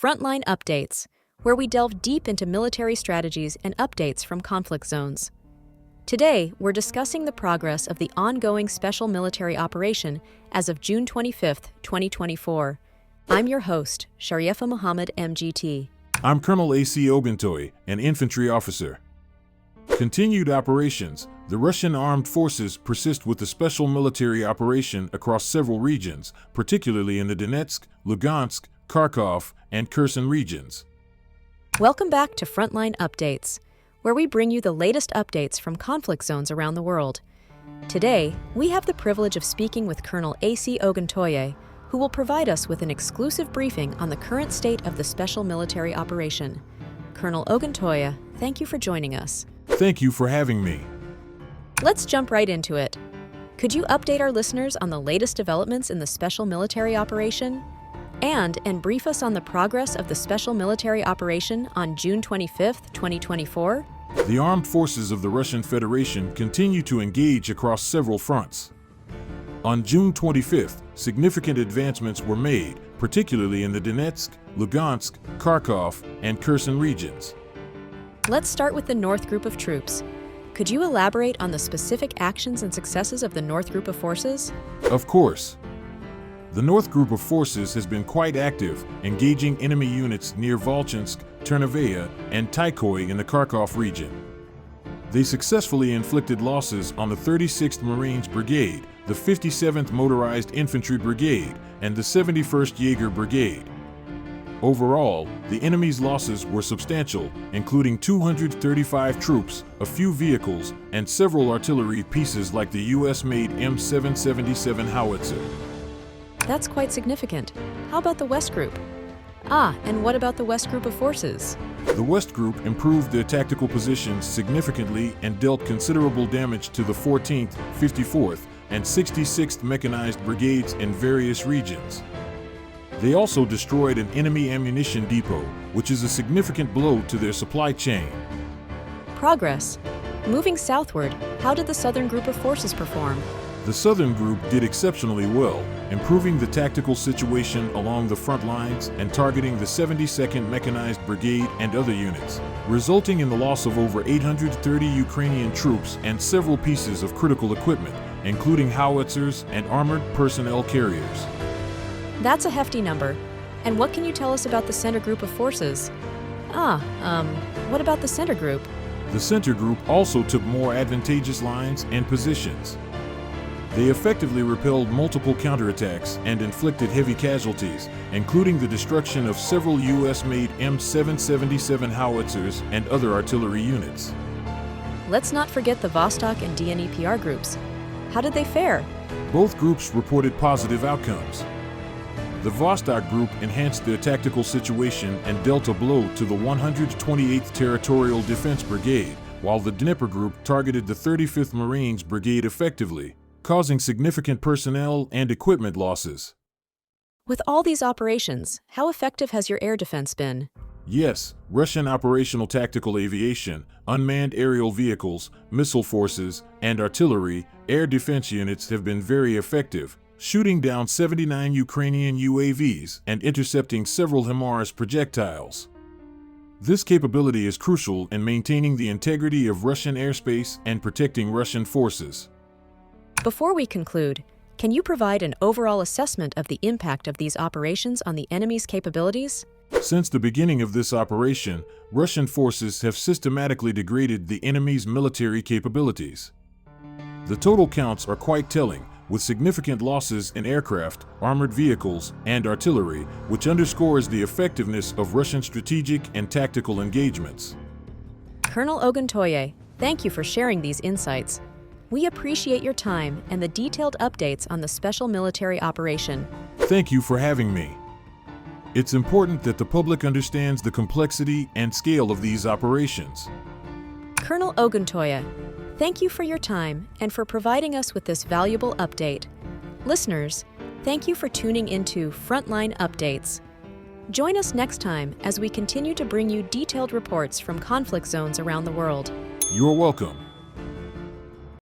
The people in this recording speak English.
Frontline Updates, where we delve deep into military strategies and updates from conflict zones. Today, we're discussing the progress of the ongoing special military operation as of June 25, 2024. I'm your host, Shariefa Muhammad, MGT. I'm Colonel A.C. Oguntoye, an infantry officer. Continued operations. The Russian armed forces persist with the special military operation across several regions, particularly in the Donetsk, Lugansk, Kharkov, and Kherson regions. Welcome back to Frontline Updates, where we bring you the latest updates from conflict zones around the world. Today, we have the privilege of speaking with Colonel A.C. Oguntoye, who will provide us with an exclusive briefing on the current state of the special military operation. Colonel Oguntoye, thank you for joining us. Thank you for having me. Let's jump right into it. Could you update our listeners on the latest developments in the special military operation? And brief us on the progress of the special military operation on June 25, 2024? The armed forces of the Russian Federation continue to engage across several fronts. On June 25th, significant advancements were made, particularly in the Donetsk, Lugansk, Kharkov, and Kherson regions. Let's start with the North Group of troops. Could you elaborate on the specific actions and successes of the North Group of forces? Of course. The North Group of forces has been quite active, engaging enemy units near Volchansk, Ternavaya, and Tykoy in the Kharkov region. They successfully inflicted losses on the 36th Marines Brigade, the 57th Motorized Infantry Brigade, and the 71st Jaeger Brigade. Overall, the enemy's losses were substantial, including 235 troops, a few vehicles, and several artillery pieces like the US-made M777 howitzer. That's quite significant. How about the West Group? And what about the West Group of forces? The West Group improved their tactical positions significantly and dealt considerable damage to the 14th, 54th, and 66th Mechanized Brigades in various regions. They also destroyed an enemy ammunition depot, which is a significant blow to their supply chain. Progress. Moving southward, how did the Southern Group of forces perform? The Southern Group did exceptionally well, improving the tactical situation along the front lines and targeting the 72nd Mechanized Brigade and other units, resulting in the loss of over 830 Ukrainian troops and several pieces of critical equipment, including howitzers and armored personnel carriers. That's a hefty number. And what can you tell us about the Center Group of forces? What about the Center Group? The Center Group also took more advantageous lines and positions. They effectively repelled multiple counterattacks and inflicted heavy casualties, including the destruction of several US-made M777 howitzers and other artillery units. Let's not forget the Vostok and DNEPR groups. How did they fare? Both groups reported positive outcomes. The Vostok Group enhanced their tactical situation and dealt a blow to the 128th Territorial Defense Brigade, while the Dnieper Group targeted the 35th Marines Brigade effectively, causing significant personnel and equipment losses. With all these operations, how effective has your air defense been? Yes, Russian operational tactical aviation, unmanned aerial vehicles, missile forces, and artillery, air defense units have been very effective, shooting down 79 Ukrainian UAVs and intercepting several HIMARS projectiles. This capability is crucial in maintaining the integrity of Russian airspace and protecting Russian forces. Before we conclude, can you provide an overall assessment of the impact of these operations on the enemy's capabilities? Since the beginning of this operation, Russian forces have systematically degraded the enemy's military capabilities. The total counts are quite telling, with significant losses in aircraft, armored vehicles, and artillery, which underscores the effectiveness of Russian strategic and tactical engagements. Colonel Oguntoye, thank you for sharing these insights. We appreciate your time and the detailed updates on the special military operation. Thank you for having me. It's important that the public understands the complexity and scale of these operations. Colonel Oguntoye, thank you for your time and for providing us with this valuable update. Listeners, thank you for tuning into Frontline Updates. Join us next time as we continue to bring you detailed reports from conflict zones around the world. You're welcome.